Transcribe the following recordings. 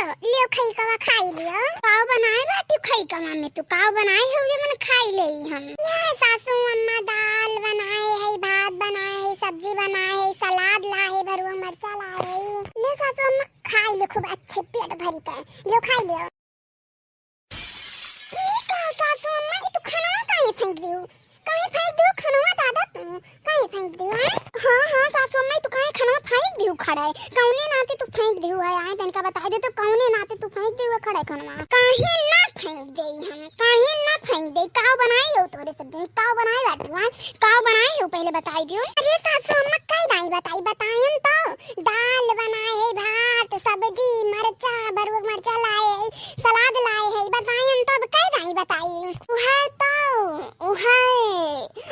लियो खई कवा खाई लियो। काव बनाए बाटी खई कवा में तू काव बनाए हो ये मन खाई ले हम। ये सासू अम्मा दाल बनाए है, भात बनाए है, सब्जी बनाए है, सलाद लाए, भरुआ मिर्चा लाए। ले सासू अम्मा खाई ले खूब अच्छे पेट भरी के। लियो खाई लियो। ई का सासू अम्मा ये तू खाना काहे फेंक दियो? काहे फेंक दियो खाना दादा तू? काहे फेंक दियो है? हां सासू अम्मा तू काहे खाना फेंक दियो खड़ा है? कौने नाते तू फेंक दियो है? आए तनका बता दे तो कौने नाते तू फेंक दियो खड़ा खाना? काहे ना फेंक देई हम? काहे ना फेंक देई? काव बनाई हो तोरे सब दिन? काव बनाई बाटू है? काव बनाई हो पहले बताई दियो। अरे सासू अम्मा काई बताई तो दाल बनाए है, भात सब्जी मिर्चा भरुआ मिर्चा लाए है, सलाद लाए है, बताई तो काई बताई।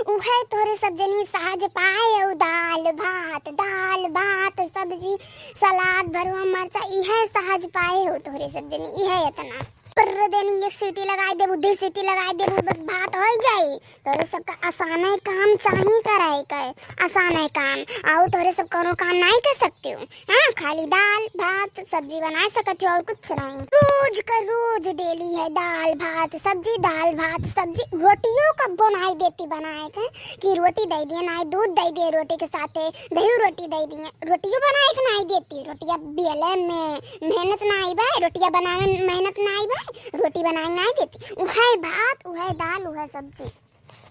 उहे तोरे सब जनी सहज पाए दाल भात सब्जी सलाद भरुआ मिर्चा इहे सहज पाए हो तोरे सब जनी। इहे इतना कर देनी एक सीटी लगाई दे, बुद्धि सीटी लगाई दे, बस भात हो जाई। तोरे सबका आसान है काम चाहिए कराए के आसान है काम। आओ तोरे सब कोनो काम नहीं कर सकते हो। हाँ खाली दाल भात सब्जी बना सकते हो और कुछ नहीं। रोज का रोज डेली है दाल भात सब्जी। रोटियों कब बनाई देती बनाए के कि रोटी दे दिए ना दूध दे दिए रोटी के साथ दही रोटी दे दिए। रोटियों बनाए के नहीं देती। रोटियां बेले में मेहनत ना आई बा, रोटियां बनाने में मेहनत ना आई बा, रोटी बनाए नहीं देती। उहे भात उहे दाल उहे सब्जी।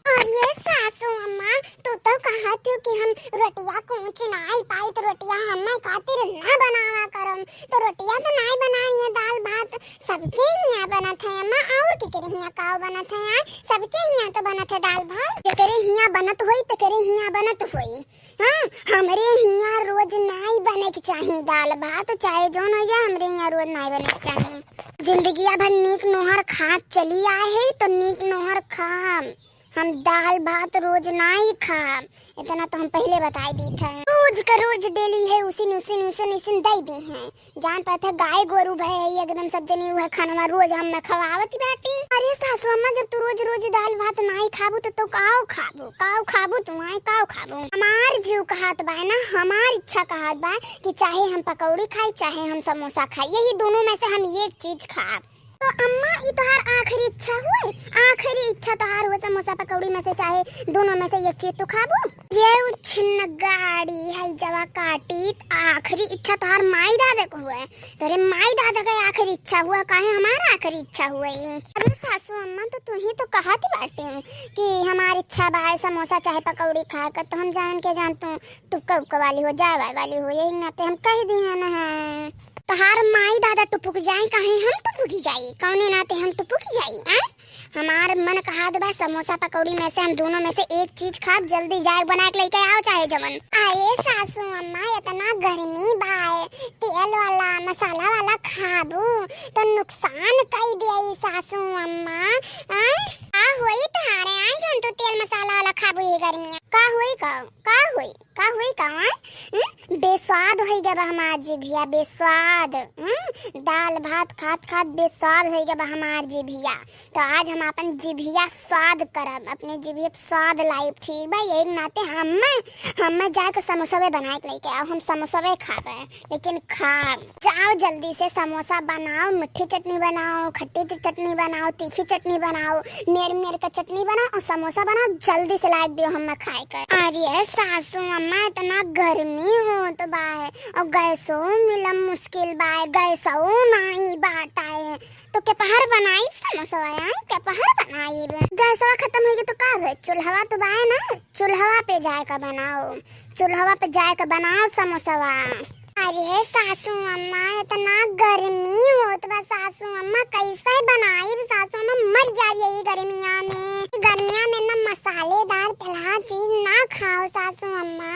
अरे सासू अम्मा तू तो कहती हो कि हम रोटियां कुछ नहीं पाई तो रोटियां हमें खातिर ना बनावा करम। तो रोटियां तो नहीं बनाई है, दाल भात सबके यहाँ बनत है अम्मा। और की करे यहाँ काव बनत है? यार सबके यहाँ तो बनत है दाल भात। करे यहाँ बनत होई तो करे यहाँ बनत होई। हाँ हमरे यहाँ रोज नहीं बने के चाहिए दाल भात चाहे जो हो जाए, हमरे यहाँ रोज नहीं बने के चाहिए। जिंदगी भर नीक नोहर खा चली आए है तो नीक नोहर खाम। हम दाल भात रोज नहीं खाम, इतना तो हम पहले बताई दी थे। रोज का रोज डेली है उसी दे दी है। जान पाते गाय गोरू भय एकदम सब जनी हुआ खाना रोज हम में खवावती बाटी। अरे सासू अम्मा जब तू रोज रोज दाल भात नहीं खाबू तो काव खाबू तू आई काव खाबू? हमार जीव कहत बा ना, हमार इच्छा कहत बा कि चाहे हम पकौड़ी खाई चाहे हम समोसा खाई, यही दोनों में से हम एक चीज खाब। तो अम्मा ये तोहार आखिरी इच्छा हुई? आखिरी इच्छा तोहार हो समोसा पकौड़ी में से चाहे दोनों में से एक चीज तो खाबू? ये छिन्न गाड़ी है जवा काटी आखिरी इच्छा तोहार माई दादा को हुआ। तेरे माई दादा का आखिरी इच्छा हुआ, काहे हमारा आखिरी इच्छा हुआ ये? अरे सासू अम्मा तो तू ही तो कहती बाटे हूँ कि हमारी इच्छा बा समोसा चाहे पकौड़ी खा कर, तो हम जान के जानतू टुक्का उक्का वाली हो जाए वाली हो, यही नाते हम कह दिए ना है। तहार माई दादा टुपुक जाए काहे हम टुपुकी जाई? कौने नाते हम टुपुकी जाई? हमार मन कहा बा समोसा पकौड़ी में से हम दोनों में से एक चीज खा, जल्दी जाए बना के लेके आओ चाहे जमन। अरे सासू अम्मा इतना गर्मी बा, तेल वाला मसाला वाला खाबू तो नुकसान कई दे सासू अम्मा। का होई तहारे आई जन तो तेल मसाला वाला खाबू ये गर्मी? का होई बेस्वाद हो गया हमार जीभिया बेस्वाद। दाल भात खात बेस्वाद हो गया हमार जीभिया। तो आज हम अपन जीभिया स्वाद करब, अपने जीभिया स्वाद लाइब ठीक बा। यही नाते हम जाके समोसा बनाए के लेके आओ, हम समोसा खावे लेकिन खाब। जाओ जल्दी से समोसा बनाओ, मीठी चटनी बनाओ, खट्टी चटनी बनाओ, तीखी चटनी बनाओ, मेर का चटनी बनाओ और समोसा बनाओ, जल्दी से ला दियो हम खाए कर। अरे सासू अम्मा इतना गर्मी हो तो बा है और गैसो मिलम मुश्किल बा, गैसो नहीं बाटाए तो के पहर बनाई समोसा आया के पहर बनाई। गैसवा खत्म हो गया तो का है? चूल्हा तो बा ना, चूल्हा पे जाके बनाओ समोसा। अरे सासू अम्मा इतना गर्मी होत बा सासू अम्मा कैसे बनाई? सासू अम्मा मर जाइए ये गर्मिया में ना मसालेदार तेलहा चीज ना खाओ सासू अम्मा।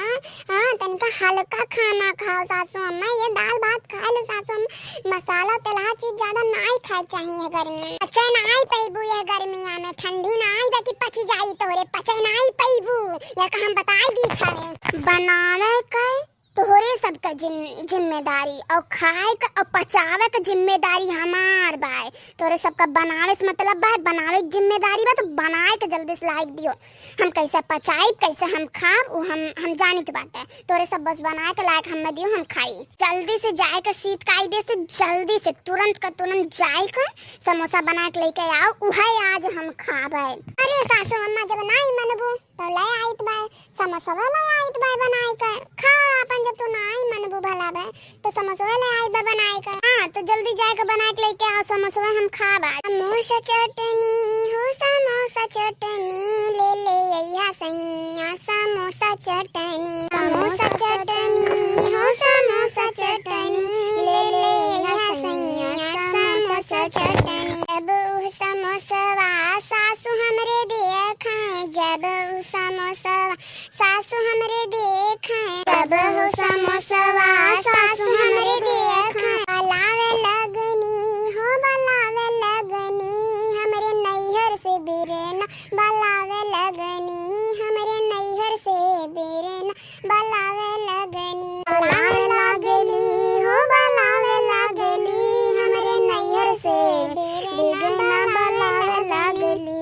हाँ तनिका हल्का खाना खाओ सासू अम्मा। ये दाल भात खा लो सासू अम्मा, मसाला तेलहा चीज ज्यादा नहीं खाए चाहिए गर्मी। पचे नहीं पैबू ये गर्मिया में, ठंडी नहीं बाकी पची जाई तोरे, पचे नहीं पैबू ये हम बताई दी खाए। बनावे के तोहरे सबका जिम्मेदारी और खाए का और पचावे का जिम्मेदारी हमार बाय। तोरे सबका बनावे से मतलब बाय, बनावे की जिम्मेदारी बा तो बनाए के जल्दी से लाइक दियो। हम कैसे पचाई कैसे हम खाब वो हम जानी तो बात है। तोरे सब बस बनाए के लायक हम दियो, हम खाई। जल्दी से जाए का सीट काई दे से जल्दी से तुरंत का तुरंत जाए का समोसा बना के लेके आओ, उहे आज हम खाब। अरे सासू अम्मा जब नहीं मनबू तो ले आइत बाय समोसा ले आइत बाय बनाए का खा अपन। जब तू नहीं मनबू भला बे तो समोसा ले आइत बा बनाए का। हां तो जल्दी जाए के बना के लेके आओ समोसा हम खाबा। समोसा चटनी हो समोसा चटनी ले ले आइया सैया समोसा चटनी। समोसा चटनी हो समोसा चटनी ले ले आइया सैया समोसा चटनी। अब समोसा सासू हमरे देखा जब समोसा सासू हमरे देखा तब हो समोसा सासू हमरे देखा। बलावे लगनी हो बलावे लगनी हमरे नैहर से बिरेना बलावे लगनी हमरे नैहर से बिरेना बलावे लगनी। बलावे लगनी हो बलावे लगनी हमरे नैहर से बिरेना बलावे लगनी।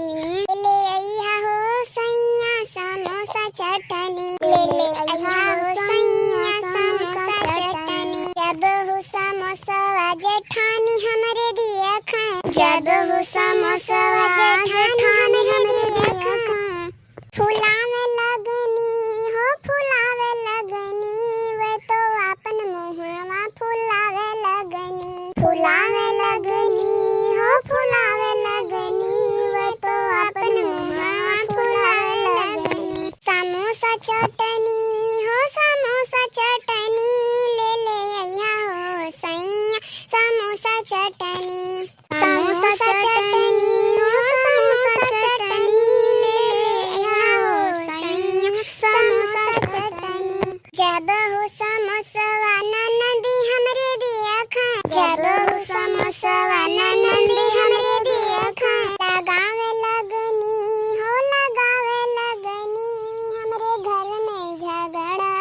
ले आइया हो सैया समोसा चटनी ले ले आइया हो सैया समोसा चटनी। जब हो समोसा जेठानी हमरे दिए खाए जब हो समोसा जेठानी हमरे दिए खाए। फुलावे लगनी हो फुलावे लगनी वे तो अपन मुहवा फुलावे लगनी। फुलावे लगनी हो फुलावे लगनी वे तो अपन मुहवा फुलावे लगनी। समोसा चटनी हो समोसा चटनी ले ले आइया हो सैया समोसा चटनी। समोसा चटनी हो समोसा चटनी ले ले आइया हो सैया समोसा चटनी। जब हो समोसा ननदी हमरे दिया खा जब हो समोसा ननदी हमरे दिया खा। लगावे लगनी हो लगावे लगनी हमरे घर में झगड़वा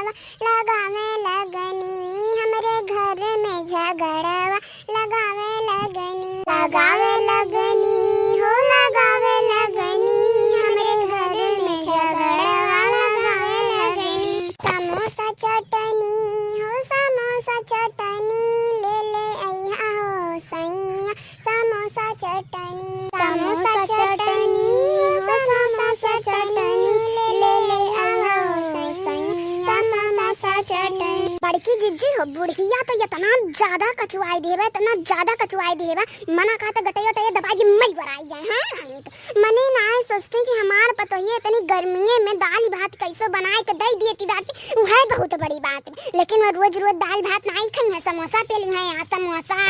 लगावे लगनी हमरे घर में झगड़वा लगावे लगनी। लगावे लगनी हो लगावे लगनी हमरे घर में झगड़वा लगावे लगनी। समोसा चटनी हो समोसा चटनी ले ले आइया हो सैया समोसा चटनी। समोसा चटनी हो समोसा चटनी ले ले आइया हो सैया समोसा चटनी। बड़की जिज्जी हो बुढ़िया तो इतना ज्यादा कचुआई देवे इतना ज्यादा कचुआई देवे मना कहा तो गटैया तो ये दवाई मई बराई जाए हैं। तो मने ना सोचते कि हमार पतोहिए इतनी गर्मी में दाल भात कैसे बनाए के दे दिए ती बात वह बहुत बड़ी बात है। लेकिन वो रोज रोज दाल भात नहीं खाई है समोसा पे ली है यहाँ समोसा।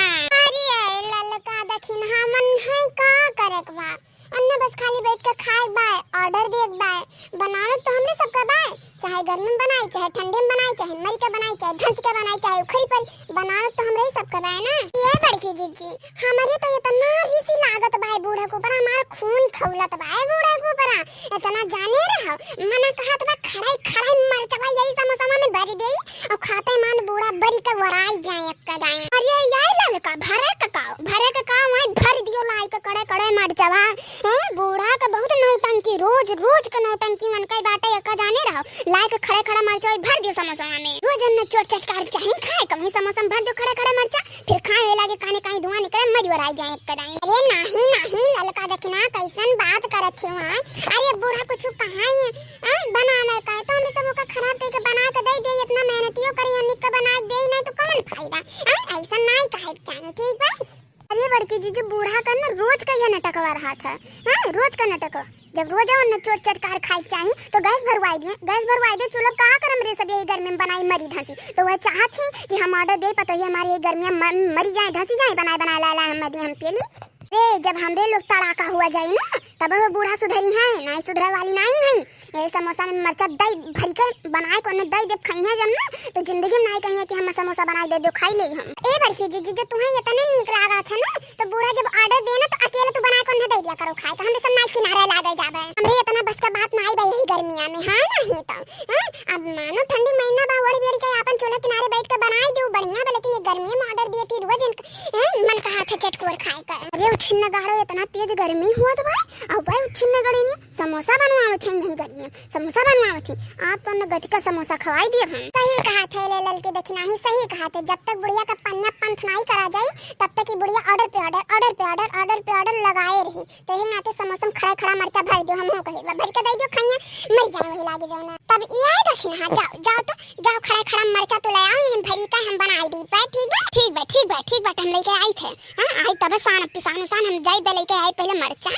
अरे ललका दक्षिण मन है का करे बा अन्ना बस खाली बैठ के खाए बाय ऑर्डर दे बाय। बनाए तो हमने सबका बाय चाहे गर्मी में बनाए चाहे ठंडे में बनाए चाहे मरी के बनाए चाहे धंस के बनाए चाहे उखड़ी पर बनाए तो हमरे सबका बाय ना। ये बड़की जीजी हमारे तो इतना रीसी लागत बाय बूढ़ा को पर हमार खून खौलत बाय बूढ़ा को पर इतना जाने रहो मना कहा तो खड़ाई खड़ाई मर चबा यही समोसा में भरी दे और खाते मान बूढ़ा बरी के वराई जाए अक्का जाए। अरे यही ललका भरे का काव वही भर दियो लाई के कड़े कड़े मर चबा बूढ़ा का बहुत नौटंकी रोज रोज का नौटंकी मन कई बाटे अक्का जाने रहो लाई के खड़े खड़ा मरचा भर दियो समोसा में। रोज न चोट चटकार चाहे खाए कहीं समोसा में भर दियो खड़े खड़े मरचा फिर खाए लागे काने काई धुआं निकले मरी वराई जाए अक्का जाए। अरे नहीं ललका देखना कैसन बात करत हो। अरे बूढ़ा कुछ कहां है बनाने का तो हम सब का खराब दे के बना के दे दे इतना मेहनतियो करी निक के बना दे नहीं तो कौन फायदा ऐसा नहीं कहे चाहे ठीक बा। अरे बड़की जीजू बूढ़ा का ना रोज का ये नाटकवा रहा था रोज का नाटक। जब रोज न चोट चटकार खाए चाहिए तो गैस भरवाई दे चलो का करम रे सब यही गर्मी में बनाई मरी धंसी। तो वह चाहते कि हम ऑर्डर दे पतो ये हमारी गर्मी में मरी जाए धंसी जाए बनाए ला हम दी हम पेली। जब हमरे लोग तड़ाका हुआ जाए ना तब वो बूढ़ा सुधरी है, नहीं सुधरे वाली नहीं है। ये समोसा में मरचा दई भर के बनाए को न दई दे खाई है जब ना तो जिंदगी में नहीं कहिए कि हम समोसा बनाए दे दो खाई ले हम। ए बड़की जी जो तुम्हें इतने नीक लगा था ना तो बूढ़ा जब ऑर्डर दे ना तो अकेले तू बना को न दे दिया करो खाए तो हम सब ना किनारे लागे जाबे। हमें इतना बस का बात नहीं बा यही गर्मियां में हां नहीं तो हां अब मानो ठंडी महीना बा वड़ी बेड़ी के अपन चूल्हे किनारे बैठ के बनाई दो बढ़िया बा, लेकिन ये गर्मी में ऑर्डर दिए थी रोज मन कहा था चटकोर खाए का। अरे छिन्न गाड़ो इतना तेज गर्मी हुआ तो भाई अब भाई छिन्न गड़ी में समोसा बनवावे थे नहीं गर्मी में समोसा बनवावे थे आप तो न गति का समोसा खवाई दिए हम। सही कहा थे ले लल के देखना ही सही कहा थे जब तक बुढ़िया का पन्ना पंथ नहीं करा जाए तब तक की बुढ़िया ऑर्डर पे ऑर्डर लगाए रही। तो ही नाते समोसा में खड़ा खड़ा मरचा भर दो हम कहे भर के दे दो खाइए मर जाए वही लागे जाओ ना तब ये देखना हां जाओ खड़ा खड़ा मरचा तो ले आओ हम भरी का हम बनाई दी ठीक बा हम लेके आई थे हां आई तब सान पिसान हम जाई दे लेके आई पहले मरचा।